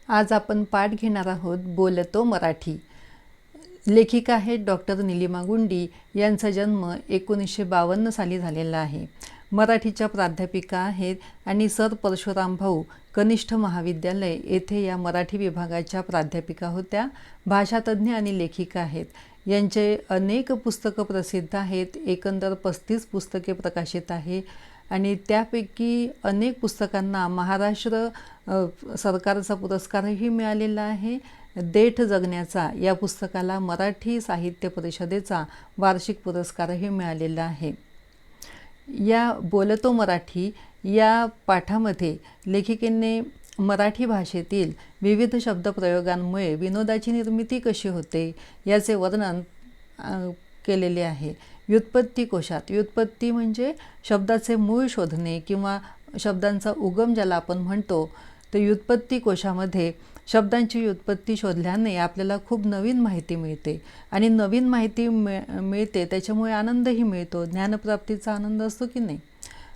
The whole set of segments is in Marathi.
आज आपण पाठ घेणार आहोत बोलतो मराठी। लेखिका आहेत डॉक्टर नीलिमा गुंडी। यांचा जन्म 1952 साली झालेला आहे। मराठीच्या प्राध्यापिका आहेत आणि सर परशुराम भाऊ कनिष्ठ महाविद्यालय येथे या मराठी विभागाच्या प्राध्यापिका होत्या। भाषातज्ञ आणि लेखिका आहेत। यांचे अनेक पुस्तकं प्रसिद्ध आहेत। एकंदर 35 पुस्तके प्रकाशित आहे आणि त्यापैकी अनेक पुस्तकांना महाराष्ट्र सरकारचा पुरस्कारही मिळालेला आहे। देठ जगण्याचा या पुस्तकाला मराठी साहित्य परिषदेचा वार्षिक पुरस्कारही मिळालेला आहे। या बोलतो मराठी या पाठामध्ये लेखिकेने मराठी भाषेतील विविध शब्दप्रयोगांमुळे विनोदाची निर्मिती कशी होते याचे वर्णन केलेले आहे। व्युत्पत्ती कोशात, व्युत्पत्ती म्हणजे शब्दाचे मूळ शोधणे किंवा शब्दांचा उगम ज्याला आपण म्हणतो, तर व्युत्पत्ती कोशामध्ये शब्दांची व्युत्पत्ती शोधल्याने आपल्याला खूप नवीन माहिती मिळते आणि नवीन माहिती मिळते त्याच्यामुळे आनंदही मिळतो। ज्ञानप्राप्तीचा आनंद असतो की नाही।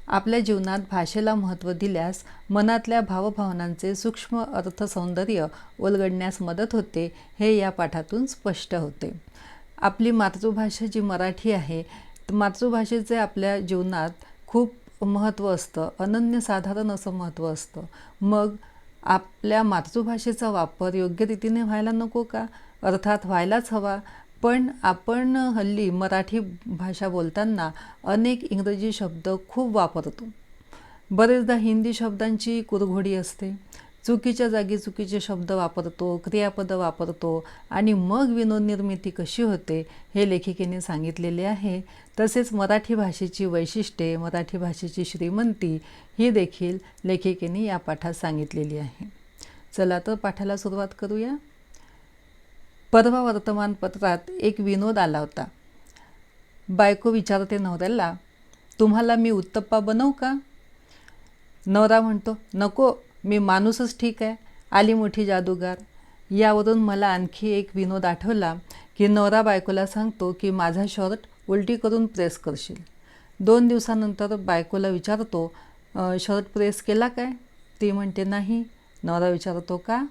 आपल्या जीवनात भाषेला महत्त्व दिल्यास मनातल्या भावभावनांचे सूक्ष्म अर्थसौंदर्य उलगडण्यास मदत होते, हे या पाठातून स्पष्ट होते। आपली मातृभाषा जी मराठी आहे, मातृभाषेचे आपल्या जीवनात खूप महत्त्व असतं, अनन्यसाधारण असं महत्त्व असतं। मग आपल्या मातृभाषेचा वापर योग्य रीतीने व्हायला नको का? अर्थात व्हायलाच हवा, पण आपण हल्ली मराठी भाषा बोलताना अनेक इंग्रजी शब्द खूप वापरतो। बरेचदा हिंदी शब्दांची कुरघोडी असते। चुकीच्या जागी चुकीचे शब्द वापरतो, क्रियापद वापरतो आणि मग विनोद निर्मिती कशी होते हे लेखिकेने सांगितलेले आहे। तसेच मराठी भाषेची वैशिष्ट्ये, मराठी भाषेची श्रीमंती ही देखील लेखिकेने या पाठात सांगितलेली आहे। चला तर पाठाला सुरुवात करूया। परवा वर्तमानपत्रात एक विनोद आला होता। बायको विचारते नवऱ्याला, तुम्हाला मी उत्तप्पा बनवू का? नवरा म्हणतो, नको, मी माणूसच ठीक आहे, आली मोठी जादूगार। यावरून मला आणखी एक विनोद आठवला की नवरा बायकोला सांगतो की माझा शर्ट उलटी करून प्रेस करशील। 2 दिवसानंतर बायकोला विचारतो, शर्ट प्रेस केला काय? ती म्हणते नाही। नवरा विचारतो का?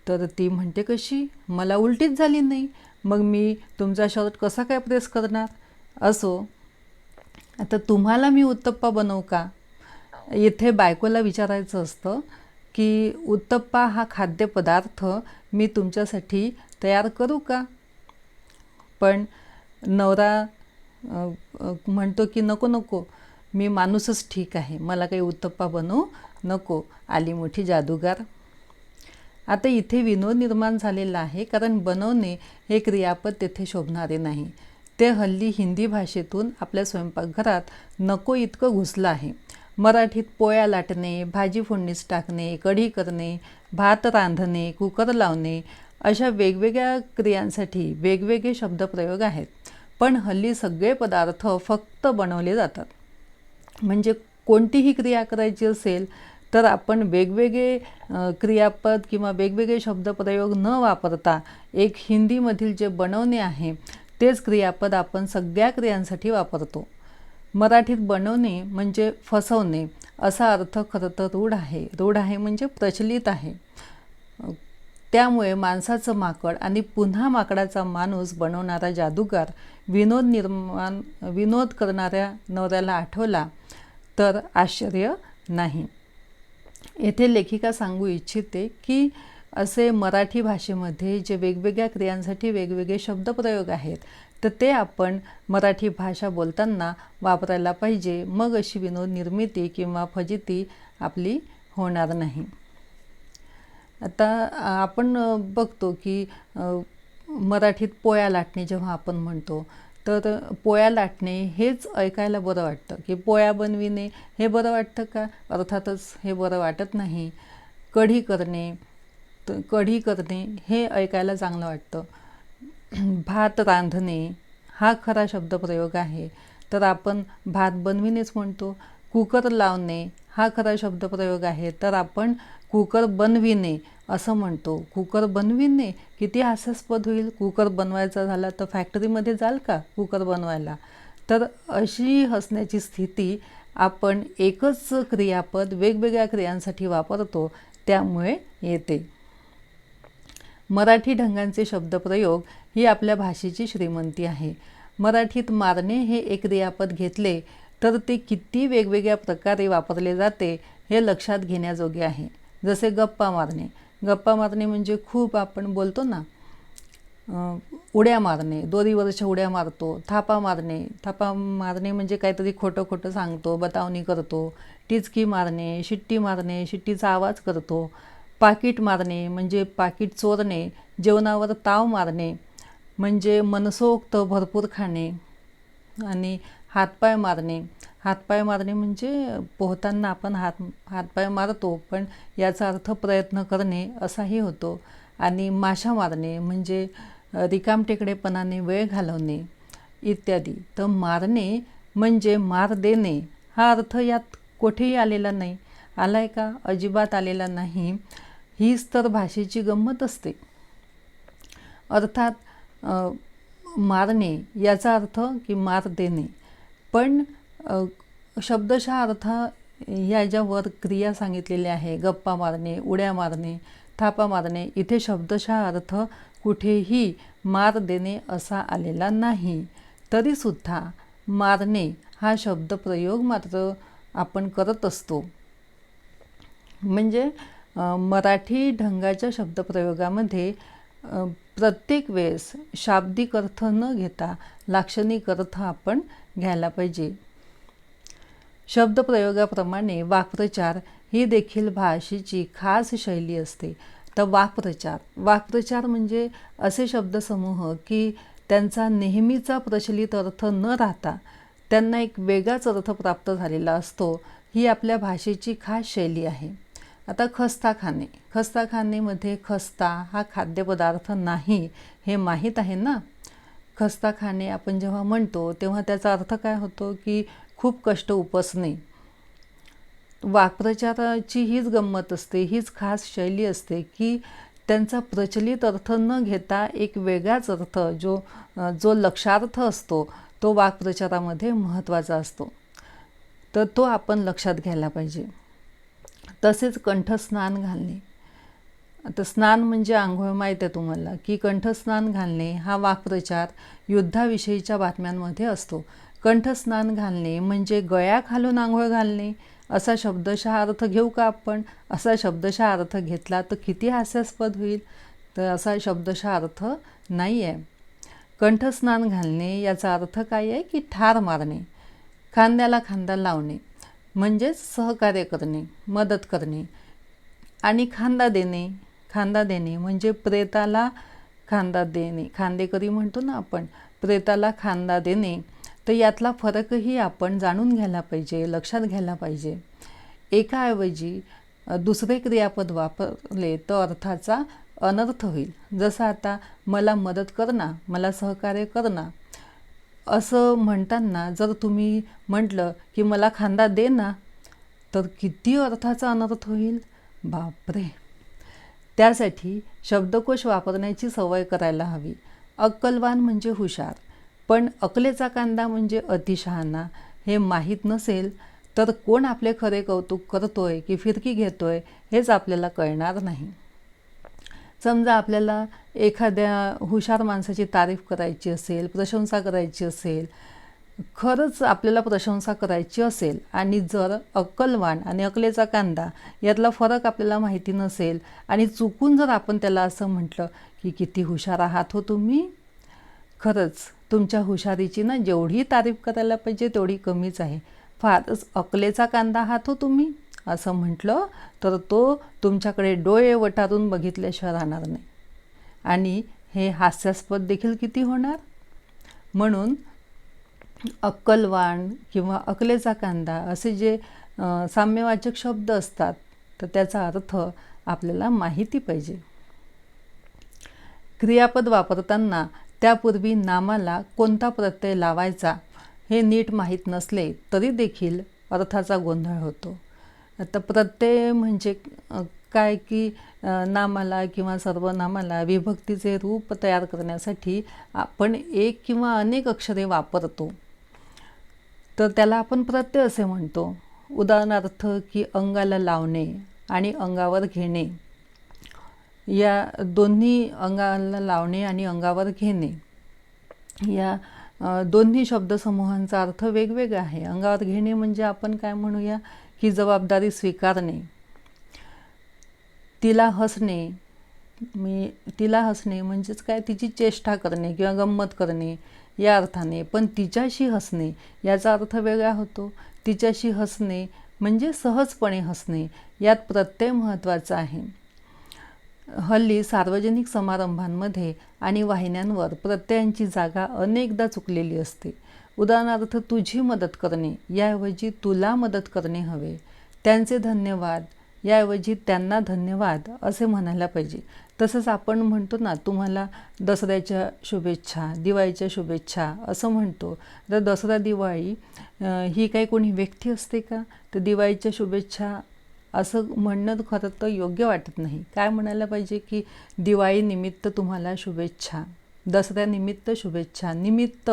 तर ती म्हणते कशी? मला उलटीच झाली नाही, मग मी तुमचा शर्ट कसा काय प्रेस करणार? असो, आता तुम्हाला मी उत्तप्पा बनवू का? इथे बायकोला विचारायचं असतं की उत्तप्पा हा खाद्यपदार्थ मी तुमच्यासाठी तयार करू का? पण नवरा म्हणतो की नको नको, मी माणूसच ठीक आहे, मला काही उत्तप्पा बनवू नको, आली मोठी जादूगार। आता इथे विनोद निर्माण झालेला आहे, कारण बनवणे हे क्रियापद तेथे शोभणारे नाही। ते हल्ली हिंदी भाषेतून आपल्या स्वयंपाकघरात नको इतकं घुसलं आहे। मराठीत पोळ्या लाटणे, भाजी फोडणीस टाकणे, कढी करणे, भात रांधणे, कुकर लावणे अशा वेगवेगळ्या क्रियांसाठी वेगवेगळे शब्दप्रयोग आहेत। पण हल्ली सगळे पदार्थ फक्त बनवले जातात। म्हणजे कोणतीही क्रिया करायची असेल तर आपण वेगवेगळे क्रियापद किंवा वेगवेगळे शब्दप्रयोग न वापरता एक हिंदीमधील जे बनवणे आहे तेच क्रियापद आपण सगळ्या क्रियांसाठी वापरतो। मराठीत बनवणे म्हणजे फसवणे असा अर्थ खरं तर रूढ आहे। रूढ आहे म्हणजे प्रचलित आहे। त्यामुळे माणसाचं माकड आणि पुन्हा माकडाचा माणूस बनवणारा जादूगार विनोद करणाऱ्या नवऱ्याला आठवला तर आश्चर्य नाही। येथे लेखिका सांगू इच्छिते की असे मराठी भाषेमध्ये जे वेगवेगळ्या क्रियांसाठी वेगवेगळे शब्दप्रयोग आहेत तर ते आपण मराठी भाषा बोलताना वापरायला पाहिजे। मग अशी विनोद निर्मिती किंवा फजिती आपली होणार नाही। आता आपण बघतो की मराठीत पोळ्या लाटणे जेव्हा आपण म्हणतो तर पोळ्या लाटणे हेच ऐकायला बरं वाटतं की पोळ्या बनविणे हे बरं वाटतं का? अर्थातच हे बरं वाटत नाही। कढी करणे हे ऐकायला चांगलं वाटतं। भात रांधणे हा खरा शब्दप्रयोग आहे, तर आपण भात बनविणेच म्हणतो। कुकर लावणे हा खरा शब्दप्रयोग आहे, तर आपण कुकर बनविणे असं म्हणतो। कुकर बनविणे किती हास्यास्पद होईल। कुकर बनवायचा झाला तर फॅक्टरीमध्ये जाल का कुकर बनवायला? तर अशी हसण्याची स्थिती आपण एकच क्रियापद वेगवेगळ्या क्रियांसाठी वापरतो, त्यामुळे येते. मराठी ढंगांचे शब्दप्रयोग ही आपल्या भाषेची श्रीमंती आहे. मराठीत मारणे हे एक क्रियापद घेतले तर ते किती वेगवेगळ्या प्रकारे वापरले जाते हे लक्षात घेण्याजोगे आहे. जसे गप्पा मारणे. गप्पा मारणे म्हणजे खूप आपण बोलतो ना, उड्या मारणे, दोरीवरच्या उड्या मारतो. थापा मारणे म्हणजे काहीतरी खोटं खोटं सांगतो, बतावणी करतो. टिचकी मारणे, शिट्टीचा आवाज करतो. पाकीट मारणे म्हणजे पाकीट चोरणे. जेवणावर ताव मारणे म्हणजे मनसोक्त भरपूर खाणे. आणि हातपाय मारणे म्हणजे पोहताना आपण हातपाय मारतो, पण याचा अर्थ प्रयत्न करणे असाही होतो. आणि माशा मारणे म्हणजे रिकामटेकडेपणाने वेळ घालवणे इत्यादी. तर मारणे म्हणजे मार देणे हा अर्थ यात कुठेही आलेला नाही. आलाय का? अजिबात आलेला नाही. हीच तर भाषेची गंमत असते. अर्थात मारणे याचा अर्थ की मार देणे, पण शब्दशः अर्थ याच्यावर क्रिया सांगितलेल्या आहे. गप्पा मारणे, उड्या मारणे, थापा मारणे, इथे शब्दशः अर्थ कुठेही मार देणे असा आलेला नाही. तरीसुद्धा मारणे हा शब्दप्रयोग मात्र आपण करत असतो. म्हणजे मराठी ढंगाच्या शब्दप्रयोगामध्ये प्रत्येक वेळेस शाब्दिक अर्थ न घेता लाक्षणिक अर्थ आपण घ्यायला पाहिजे. शब्दप्रयोगाप्रमाणे वाक्प्रचार ही देखील भाषेची खास शैली असते. तर वाक्प्रचार म्हणजे असे शब्दसमूह की त्यांचा नेहमीचा प्रचलित अर्थ न राहता त्यांना एक वेगळाच अर्थ प्राप्त झालेला असतो. ही आपल्या भाषेची खास शैली आहे. आता खस्ता खाणेमध्ये खस्ता हा खाद्यपदार्थ नाही हे माहीत आहे ना. खस्ता खाणे आपण जेव्हा म्हणतो तेव्हा त्याचा अर्थ काय होतो की खूप कष्ट उपसणे. वाक्प्रचाराची हीच गंमत असते, हीच खास शैली असते की त्यांचा प्रचलित अर्थ न घेता एक वेगळाच अर्थ जो लक्षार्थ असतो तो वाक्प्रचारामध्ये महत्त्वाचा असतो. तर तो आपण लक्षात घ्यायला पाहिजे. तसेच कंठस्नान घालणे. आता स्नान म्हणजे आंघोळ माहीत आहे तुम्हाला, की कंठस्नान घालणे हा वाक्प्रचार युद्धाविषयीच्या बातम्यांमध्ये असतो. कंठस्नान घालणे म्हणजे गळ्या खालून आंघोळ घालणे असा शब्दशः अर्थ घेऊ का आपण? असा शब्दशः अर्थ घेतला तर किती हास्यास्पद होईल. तर असा शब्दशः अर्थ नाही आहे. कंठस्नान घालणे याचा अर्थ काय आहे की ठार मारणे, खांद्याला खांदा लावणे म्हणजेच सहकार्य करणे, मदत करणे. आणि खांदा देणे म्हणजे प्रेताला खांदा देणे. खांदेकरी म्हणतो ना आपण, प्रेताला खांदा देणे. तर यातला फरकही आपण जाणून घ्यायला पाहिजे, लक्षात घ्यायला पाहिजे. एकाऐवजी दुसरे क्रियापद वापरले तर अर्थाचा अनर्थ होईल. जसं आता मला मदत कर ना, मला सहकार्य कर ना असं म्हणताना जर तुम्ही म्हटलं की मला खांदा दे ना, तर किती अर्थाचा अनर्थ होईल. बापरे. त्यासाठी शब्दकोश वापरण्याची सवय करायला हवी. अक्कलवान म्हणजे हुशार, पण अकलेचा कांदा म्हणजे अतिशहाणा हे माहीत नसेल तर कोण आपले खरे कौतुक करतोय की फिरकी घेतोय हेच आपल्याला कळणार नाही. समजा आपल्याला एखाद्या हुशार माणसाची तारीफ करायची असेल, प्रशंसा करायची असेल, खरंच आपल्याला प्रशंसा करायची असेल आणि जर अक्कलवान आणि अकलेचा कांदा यातला फरक आपल्याला माहिती नसेल आणि चुकून जर आपण त्याला असं म्हटलं की किती हुशार आहात हो तुम्ही, खरंच तुमच्या हुशारीची ना जेवढी तारीफ करायला पाहिजे तेवढी कमीच आहे, फारच अकलेचा कांदा आहात हो तुम्ही असं म्हटलं तर तो तुमच्याकडे डोळे वटारून बघितल्याशिवाय राहणार नाही. आणि हे हास्यास्पद देखील किती होणार. म्हणून अक्कलवान किंवा अकलेचा कांदा असे जे साम्यवाचक शब्द असतात तर त्याचा अर्थ आपल्याला माहिती पाहिजे. क्रियापद वापरताना त्यापूर्वी नामाला कोणता प्रत्यय लावायचा हे नीट माहीत नसले तरी देखील अर्थाचा गोंधळ होतो. आता प्रत्यय म्हणजे काय की नामाला किंवा सर्वनामाला विभक्तीचे रूप तयार करण्यासाठी आपण एक किंवा अनेक अक्षरे वापरतो, तर त्याला आपण प्रत्यय असे म्हणतो. उदाहरणार्थ की अंगाला लावणे आणि अंगावर घेणे, या दोन्ही अंगाला लावणे आणि अंगावर घेणे या दोन्ही शब्दसमूहांचा अर्थ वेगवेगळा आहे. अंगावर घेणे म्हणजे आपण काय म्हणूया की जबाबदारी स्वीकारणे. तिला हसणे म्हणजेच काय, तिची चेष्टा करणे किंवा गंमत करणे या अर्थाने. पण तिच्याशी हसणे याचा अर्थ वेगळा होतो. तिच्याशी हसणे म्हणजे सहजपणे हसणे, यात प्रत्यय महत्त्वाचा आहे. हल्ली सार्वजनिक समारंभांमध्ये आणि वाहिन्यांवर प्रत्ययांची जागा अनेकदा चुकलेली असते. उदाहरणार्थ तुझी मदत करणे याऐवजी तुला मदत करणे हवे. त्यांचे धन्यवाद याऐवजी त्यांना धन्यवाद असे म्हणायला पाहिजे. तसंच आपण म्हणतो ना, तुम्हाला दसऱ्याच्या शुभेच्छा, दिवाळीच्या शुभेच्छा असं म्हणतो. तर दसरा दिवाळी ही काही कोणी व्यक्ती असते का? तर दिवाळीच्या शुभेच्छा असं म्हणणं खरं तर योग्य वाटत नाही. काय म्हणायला पाहिजे की दिवाळीनिमित्त तुम्हाला शुभेच्छा, दसऱ्यानिमित्त शुभेच्छा, निमित्त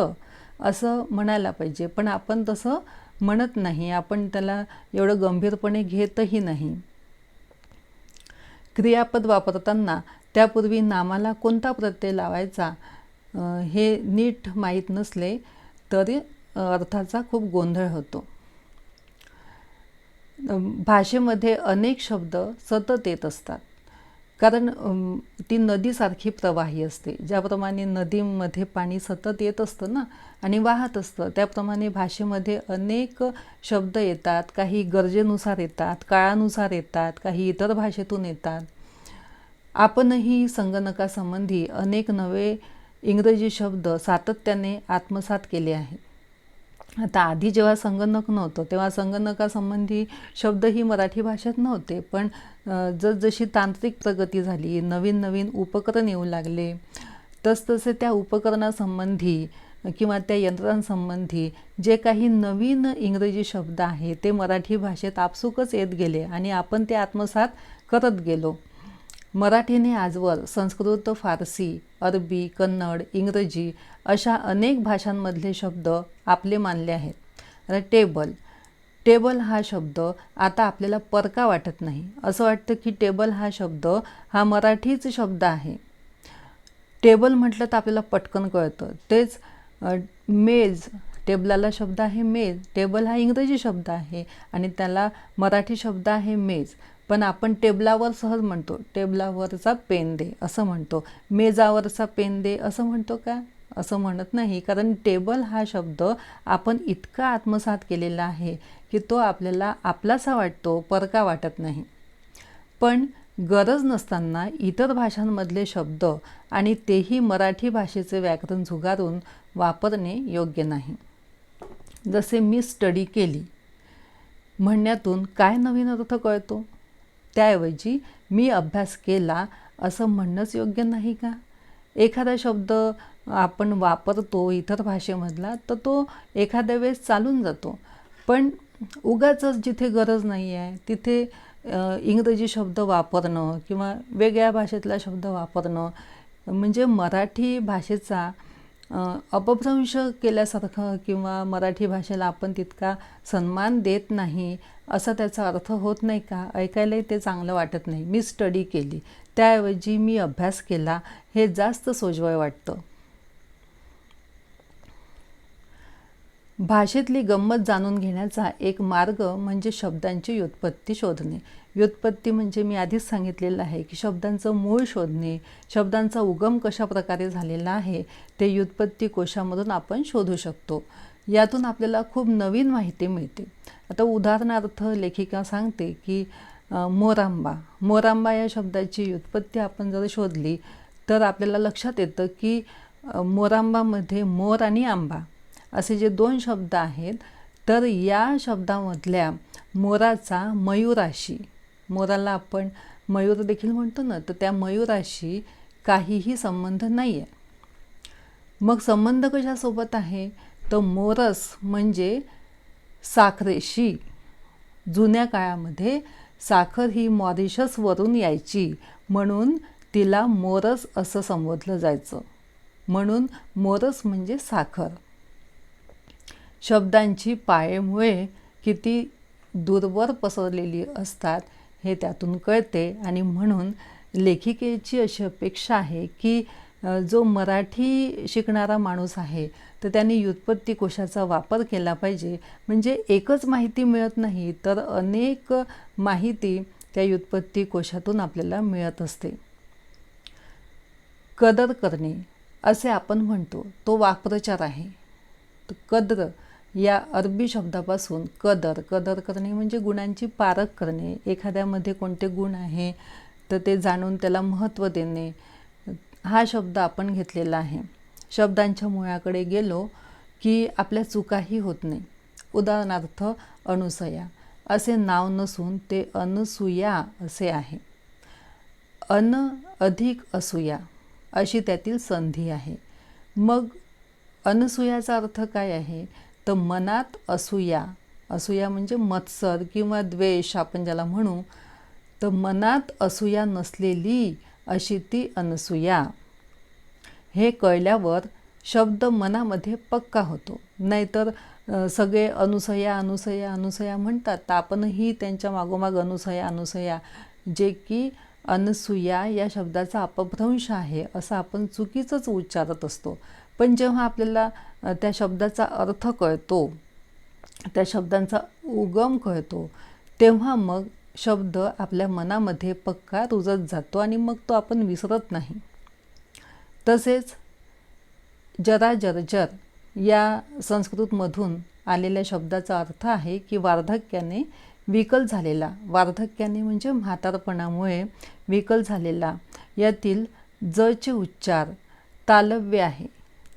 असं म्हणायला पाहिजे. पण आपण तसं म्हणत नाही, आपण त्याला एवढं गंभीरपणे घेतही नाही. क्रियापद वापरताना त्यापूर्वी नामाला कोणता प्रत्यय लावायचा हे नीट माहीत नसले तरी अर्थाचा खूप गोंधळ होतो. भाषेमध्ये अनेक शब्द सतत येत असतात, कारण ती नदीसारखी प्रवाही असते. ज्याप्रमाणे नदीमध्ये पाणी सतत येत असतं ना आणि वाहत असतं, त्याप्रमाणे भाषेमध्ये अनेक शब्द येतात. काही गरजेनुसार येतात, काळानुसार येतात, काही इतर भाषेतून येतात. आपणही संगणकासंबंधी अनेक नवे इंग्रजी शब्द सातत्याने आत्मसात केले आहेत. आता आधी जेव्हा संगणक नव्हतं तेव्हा संगणकासंबंधी शब्दही मराठी भाषेत नव्हते. पण जसजशी तांत्रिक प्रगती झाली, नवीन नवीन उपकरण येऊ लागले, तसतसे त्या उपकरणासंबंधी किंवा त्या यंत्रांसंबंधी जे काही नवीन इंग्रजी शब्द आहेत ते मराठी भाषेत आपसुकच येत गेले आणि आपण ते आत्मसात करत गेलो. मराठीने आजवर संस्कृत, फारसी, अरबी, कन्नड, इंग्रजी अशा अनेक भाषांमधले शब्द आपले मानले आहेत. आता टेबल हा शब्द आता आपल्याला परका वाटत नाही. असं वाटतं की टेबल हा शब्द हा मराठीच शब्द आहे. टेबल म्हटलं तर आपल्याला पटकन कळतं. तेच मेज, टेबलाला शब्द आहे मेज. टेबल हा इंग्रजी शब्द आहे आणि त्याला मराठी शब्द आहे मेज. पण आपण टेबलावर सहज म्हणतो, टेबलावरचा पेन दे असं म्हणतो. मेजावरचा पेन दे असं म्हणतो का? असं म्हणत नाही. कारण टेबल हा शब्द आपण इतका आत्मसात केलेला आहे की तो आपल्याला आपलासा वाटतो, परका वाटत नाही. पण गरज नसताना इतर भाषांमधले शब्द आणि तेही मराठी भाषेचे व्याकरण झुगारून वापरणे योग्य नाही. जसे मी स्टडी केली म्हणण्यातून काय नवीन अर्थ कळतो? त्याऐवजी मी अभ्यास केला असं म्हणणंच योग्य नाही का? एखादा शब्द आपण वापरतो इतर भाषेमधला तर तो एखाद्या वेळेस चालून जातो. पण उगाचच जिथे गरज नाही आहे तिथे इंग्रजी शब्द वापरणं किंवा वेगळ्या भाषेतला शब्द वापरणं म्हणजे मराठी भाषेचा अपभ्रंश केल्यासारखं किंवा मराठी भाषेला आपण तितका सन्मान देत नाही असा त्याचा अर्थ होत नाही का? ऐकायलाही ते चांगलं वाटत नाही. मी स्टडी केली त्याऐवजी मी अभ्यास केला हे जास्त सोज्वळ वाटतं. भाषेतली गंमत जाणून घेण्याचा एक मार्ग म्हणजे शब्दांची व्युत्पत्ती शोधणे. व्युत्पत्ती म्हणजे मी आधीच सांगितलेलं आहे की शब्दांचं मूळ शोधणे, शब्दांचा उगम कशा प्रकारे झालेला आहे ते व्युत्पत्ती कोशामधून आपण शोधू शकतो. यातून आपल्याला खूप नवीन माहिती मिळते. आता उदाहरणार्थ लेखिका सांगते की मोरांबा या शब्दाची व्युत्पत्ती आपण जर शोधली तर आपल्याला लक्षात येतं की मोरांबामध्ये मोर आणि आंबा असे जे दोन शब्द आहेत, तर या शब्दामधल्या मोराचा मयूराशी, मोराला आपण मयूर देखील म्हणतो ना, तर त्या मयूराशी काहीही संबंध नाही आहे. मग संबंध कशासोबत आहे? तर मोरस म्हणजे साखरेशी. जुन्या काळामध्ये साखर ही मॉरिशसवरून यायची म्हणून तिला मोरस असं संबोधलं जायचं. म्हणून मोरस म्हणजे साखर. शब्दांची पाळेमुळे किती दूरवर पसरलेली असतात हे त्यातून कळते. आणि म्हणून लेखिकेची अशी अपेक्षा आहे की जो मराठी शिकणारा माणूस आहे तर त्यांनी व्युत्पत्ती कोशाचा वापर केला पाहिजे. म्हणजे एकच माहिती मिळत नाही तर अनेक माहिती त्या व्युत्पत्ती कोशातून आपल्याला मिळत असते. कदर करणे असे आपण म्हणतो, तो वाक्प्रचार आहे. तर कद्र या अरबी शब्दापासून कदर करणे म्हणजे गुणांची पारख करणे. एखाद्यामध्ये कोणते गुण आहे तर ते जाणून त्याला महत्त्व देणे, हा शब्द आपण घेतलेला आहे. शब्दांच्या मुळाकडे गेलो की आपल्या चुकाही होत नाही. उदाहरणार्थ अनुसया असे नाव नसून ते अनसूया असे आहे. अन अधिक असूया अशी त्यातील संधी आहे. मग अनसूयाचा अर्थ काय आहे तर मनात असूया. असूया म्हणजे मत्सर किंवा द्वेष आपण ज्याला म्हणू, तर मनात असूया नसलेली अशी ती अनसूया. हे कळल्यावर शब्द मनामध्ये पक्का होतो. नाहीतर सगळे अनुसया म्हणतात, तर आपणही त्यांच्या मागोमाग अनुसया जे की अनसूया या शब्दाचा अपभ्रंश आहे असं आपण चुकीचंच उच्चारत असतो. पण जेव्हा आपल्याला त्या शब्दाचा अर्थ कळतो, त्या शब्दांचा उगम कळतो, तेव्हा मग शब्द आपल्या मनामध्ये पक्का रुजत जातो आणि मग तो आपण विसरत नाही. तसेच जरा जर्जर या संस्कृतमधून आलेल्या शब्दाचा अर्थ आहे की वार्धक्याने विकल झालेला. वार्धक्याने म्हणजे म्हातारपणामुळे विकल झालेला. यातील जचे उच्चार तालव्य आहे.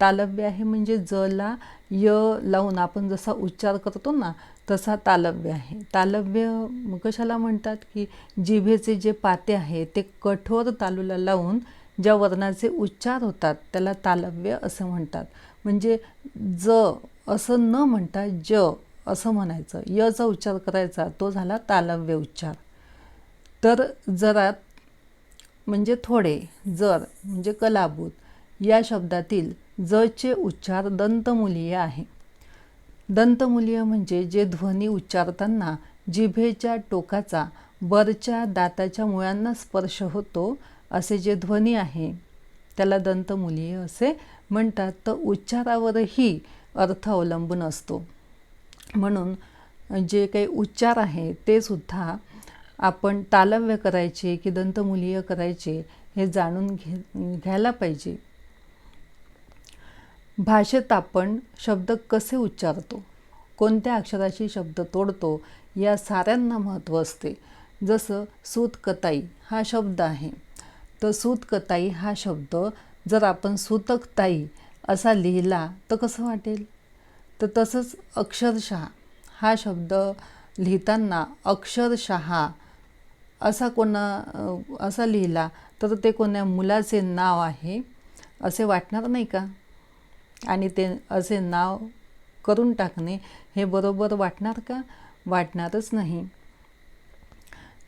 तालव्य आहे म्हणजे जला य लावून आपण जसा उच्चार करतो ना तसा तालव्य आहे. तालव्य कशाला म्हणतात की जिभेचे जे पाते आहे ते कठोर तालूला लावून ज्या वर्णाचे उच्चार होतात त्याला तालव्य असं म्हणतात. म्हणजे ज असं न म्हणता ज असं म्हणायचं, यचा उच्चार करायचा, तो झाला तालव्य उच्चार. तर जरा म्हणजे थोडे, जर म्हणजे कलाभूत या शब्दातील जचे उच्चार दंतमुलीय आहे. दंतमुलीय म्हणजे जे ध्वनी उच्चारताना जिभेच्या टोकाचा वरच्या दाताच्या मुळांना स्पर्श होतो असे जे ध्वनी आहे त्याला दंतमुलीय असे म्हणतात. तर उच्चारावरही अर्थ अवलंबून असतो. म्हणून जे काही उच्चार आहे ते सुद्धा आपण तालव्य करायचे की दंतमुलीय करायचे हे जाणून घ्यायला पाहिजे. भाषेत आपण शब्द कसे उच्चारतो, कोणत्या अक्षराशी शब्द तोडतो या साऱ्यांना महत्त्व असते. जसं सूतकताई हा शब्द आहे, तर सूतकताई हा शब्द जर आपण सूतकताई असा लिहिला तर कसं वाटेल. तर तसंच अक्षरशः हा शब्द लिहिताना अक्षरशः असा लिहिला तर ते कोण्या मुलाचे नाव आहे असे वाटणार नाही का. आणि ते असे नाव करून टाकणे हे बरोबर वाटणार का, वाटणारच नाही.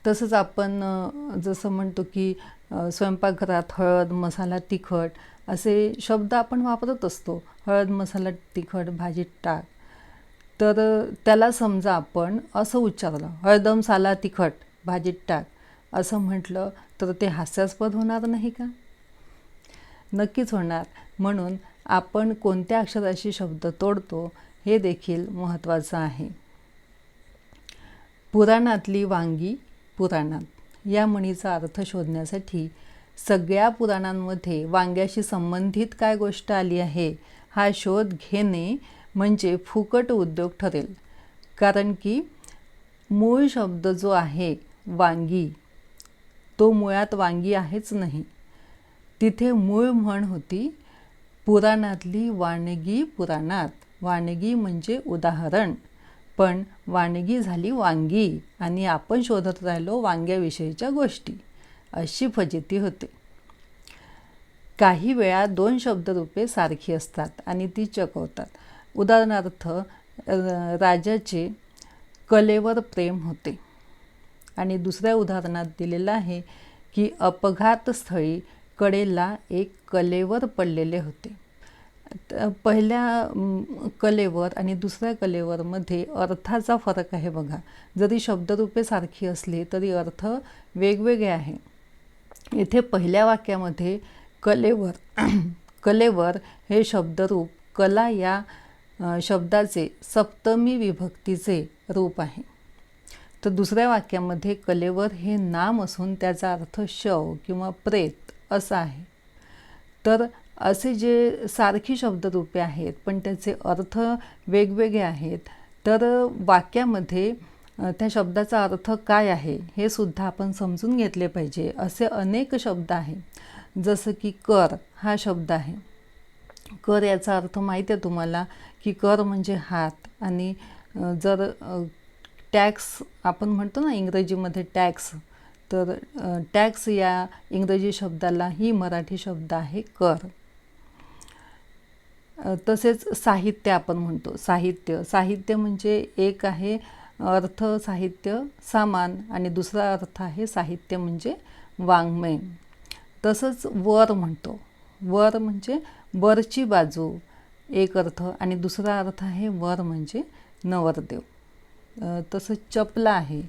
तसंच आपण जसं म्हणतो की स्वयंपाकघरात हळद मसाला तिखट असे शब्द आपण वापरत असतो. हळद मसाला तिखट भाजीत टाक, तर त्याला समजा आपण असं उच्चारलं हळदम साला तिखट भाजीत टाक असं म्हटलं तर ते हास्यास्पद होणार नाही का. नक्कीच होणार. म्हणून आपण कोणत्या अक्षराशी शब्द तोडतो हे देखील महत्त्वाचं आहे. पुराणातली वांगी पुराणात या म्हणीचा अर्थ शोधण्यासाठी सगळ्या पुराणांमध्ये वांग्याशी संबंधित काय गोष्ट आली आहे हा शोध घेणे म्हणजे फुकट उद्योग ठरेल. कारण की मूळ शब्द जो आहे वांगी तो मुळात वांगी आहेच नाही. तिथे मूळ म्हण होती पुराणातली वानगी पुराणात. वानगी म्हणजे उदाहरण, पण वानगी झाली वांगी आणि आपण शोधत राहिलो वांग्याविषयीच्या गोष्टी, अशी फजिती होते. काही वेळा दोन शब्दरूपे सारखी असतात आणि ती चकवतात. उदाहरणार्थ राजाचे कलेवर प्रेम होते आणि दुसऱ्या उदाहरणात दिलेलं आहे की अपघातस्थळी कडेला एक कलेवर पडलेले होते. पहिल्या कलेवर आणि दुसऱ्या कलेवर मध्ये अर्थाचा फरक आहे बघा. जरी शब्दरूपे सारखी असली तरी अर्थ वेगवेगळे आहे. इथे पहिल्या वाक्यामध्ये कलेवर कलेवर हे शब्दरूप कला या शब्दाचे सप्तमी विभक्तीचे रूप आहे. तर दुसऱ्या वाक्यामध्ये कलेवर हे नाम असून त्याचा अर्थ शव किंवा प्रेत असा आहे. तर असे जे सारखी शब्दरूपे आहेत पण त्याचे अर्थ वेगवेगळे आहेत, तर वाक्यामध्ये त्या शब्दाचा अर्थ काय आहे हे सुद्धा आपण समजून घेतले पाहिजे. असे अनेक शब्द आहे, जसं की कर हा शब्द आहे. कर याचा अर्थ माहिती आहे तुम्हाला की कर म्हणजे हात. आणि जर टॅक्स आपण म्हणतो ना इंग्रजीमध्ये टॅक्स, तर टॅक्स या इंग्रजी शब्दाला ही मराठी शब्द आहे कर. तसेच साहित्य आपण म्हणतो. साहित्य म्हणजे एक आहे अर्थ साहित्य सामान आणि दुसरा अर्थ आहे साहित्य म्हणजे वाङ्मय. तसंच वर म्हणतो. वर म्हणजे वरची बाजू एक अर्थ आणि दुसरा अर्थ आहे वर म्हणजे नवरदेव. तसंच चपला आहे.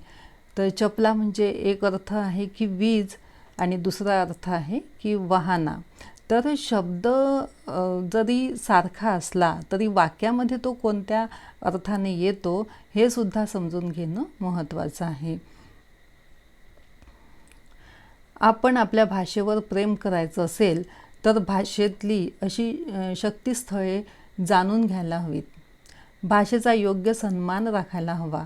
तर चपला म्हणजे एक अर्थ आहे की वीज आणि दुसरा अर्थ आहे की वाहना. तर शब्द जरी सारखा असला तरी वाक्यामध्ये तो कोणत्या अर्थाने येतो हे सुद्धा समजून घेणं महत्त्वाचं आहे. आपण आपल्या भाषेवर प्रेम करायचं असेल तर भाषेतली अशी शक्तिस्थळे जाणून घ्यायला हवीत. भाषेचा योग्य सन्मान राखायला हवा.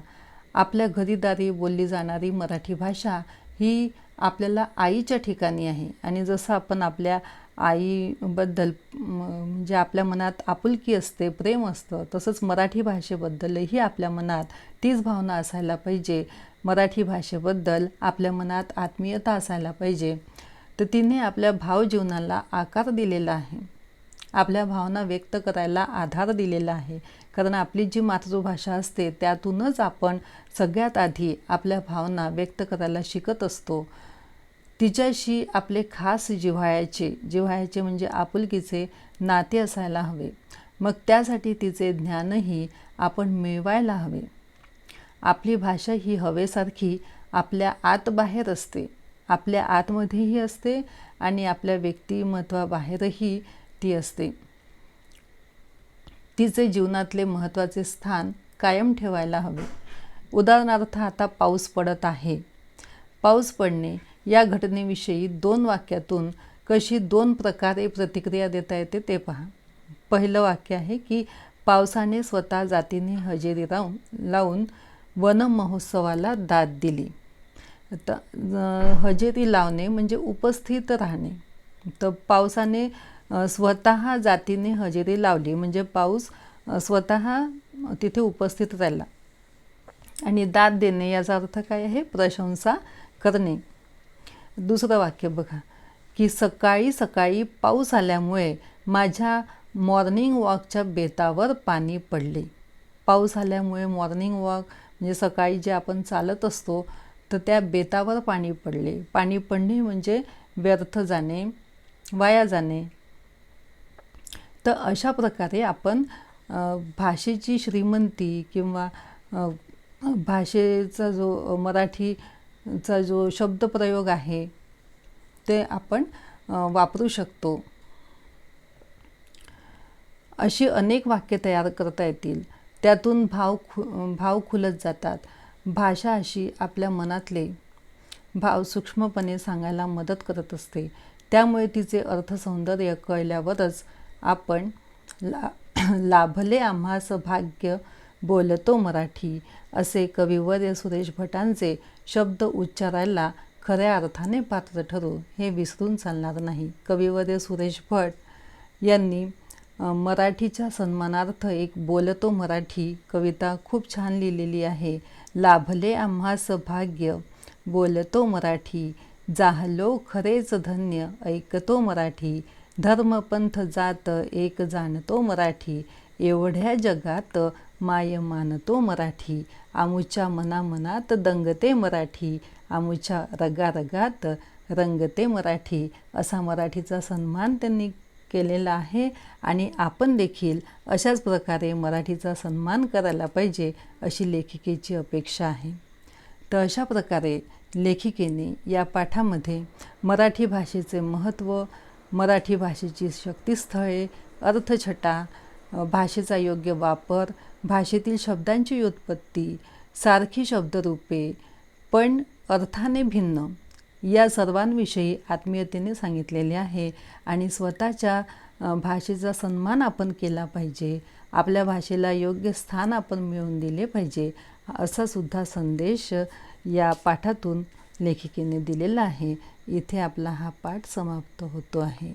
आपल्या घरीदारी बोलली जाणारी मराठी भाषा ही आपल्याला आईच्या ठिकाणी आहे आणि जसं आपण आपल्या आईबद्दल म्हणजे आपल्या मनात आपुलकी असते, प्रेम असतं, तसंच मराठी भाषेबद्दलही आपल्या मनात तीच भावना असायला पाहिजे. मराठी भाषेबद्दल आपल्या मनात आत्मीयता असायला पाहिजे. तर तिने आपल्या भावजीवनाला आकार दिलेला आहे, आपल्या भावना व्यक्त करायला आधार दिलेला आहे. कारण आपली जी मातृभाषा असते त्यातूनच आपण सगळ्यात आधी आपल्या भावना व्यक्त करायला शिकत असतो. तिच्याशी आपले खास जिव्हाळ्याचे म्हणजे आपुलकीचे नाते असायला हवे. मग त्यासाठी तिचे ज्ञानही आपण मिळवायला हवे. आपली भाषा ही हवेसारखी आपल्या आतबाहेर असते, आपल्या आतमध्येही असते आणि आपल्या व्यक्तिमत्वाबाहेरही ती असते. तिचे जीवनातले महत्त्वाचे स्थान कायम ठेवायला हवे. उदाहरणार्थ आता पाऊस पडत आहे. पाऊस पडणे या घटनेविषयी 2 वाक्यातून कशी 2 प्रकारे प्रतिक्रिया देता येते ते पहा. पहिलं वाक्य आहे की पावसाने स्वतः जातीने हजेरी लावून वन महोत्सवाला दाद दिली. हजेरी लावणे म्हणजे उपस्थित राहणे. तर पावसाने स्वतः जातीने हजेरी लावली म्हणजे पाऊस स्वतः तिथे उपस्थित राहिला. आणि दाद देणे याचा अर्थ काय आहे? प्रशंसा करणे. दुसरं वाक्य बघा की सकाळी सकाळी पाऊस आल्यामुळे माझ्या मॉर्निंग वॉकच्या बेतावर पाणी पडले. पाऊस आल्यामुळे मॉर्निंग वॉक म्हणजे सकाळी जे आपण चालत असतो तर त्या बेतावर पाणी पडले. पाणी पडणे म्हणजे व्यर्थ जाणे, वाया जाणे. तर अशा प्रकारे आपण भाषेची श्रीमंती किंवा भाषेचा जो मराठीचा जो शब्दप्रयोग आहे ते आपण वापरू शकतो. अशी अनेक वाक्य तयार करता येतील. त्यातून भाव खुलत जातात. भाषा अशी आपल्या मनातले भाव सूक्ष्मपणे सांगायला मदत करत असते. त्यामुळे तिचे अर्थसौंदर्य कळल्यावरच आपण लाभले आम्हास भाग्य बोलतो मराठी असे कविवर्य सुरेश भटांचे शब्द उच्चारायला खऱ्या अर्थाने पात्र ठरू हे विसरून चालणार नाही. कविवर्य सुरेश भट यांनी मराठीच्या सन्मानार्थ एक बोलतो मराठी कविता खूप छान लिहिलेली आहे. लाभले आम्हास भाग्य बोलतो मराठी, जाहलो खरेच धन्य ऐकतो मराठी, धर्मपंथ जात एक जाणतो मराठी, एवढ्या जगात माय मानतो मराठी, आमुच्या मनामनात दंगते मराठी, आमुच्या रगारगात रंगते मराठी. असा मराठीचा सन्मान त्यांनी केलेला आहे आणि आपण देखील अशाच प्रकारे मराठीचा सन्मान करायला पाहिजे अशी लेखिकेची अपेक्षा आहे. तर अशा प्रकारे लेखिकेने या पाठामध्ये मराठी भाषेचे महत्त्व, मराठी भाषेची शक्तिस्थळे, अर्थछटा, भाषेचा योग्य वापर, भाषेतील शब्दांची व्युत्पत्ती, सारखी शब्दरूपे पण अर्थाने भिन्न या सर्वांविषयी आत्मीयतेने सांगितलेले आहे. आणि स्वतःच्या भाषेचा सन्मान आपण केला पाहिजे, आपल्या भाषेला योग्य स्थान आपण मिळवून दिले पाहिजे असा सुद्धा संदेश या पाठातून लेखिकेने दिलेला आहे. इथे आपला हा पाठ समाप्त होतो आहे.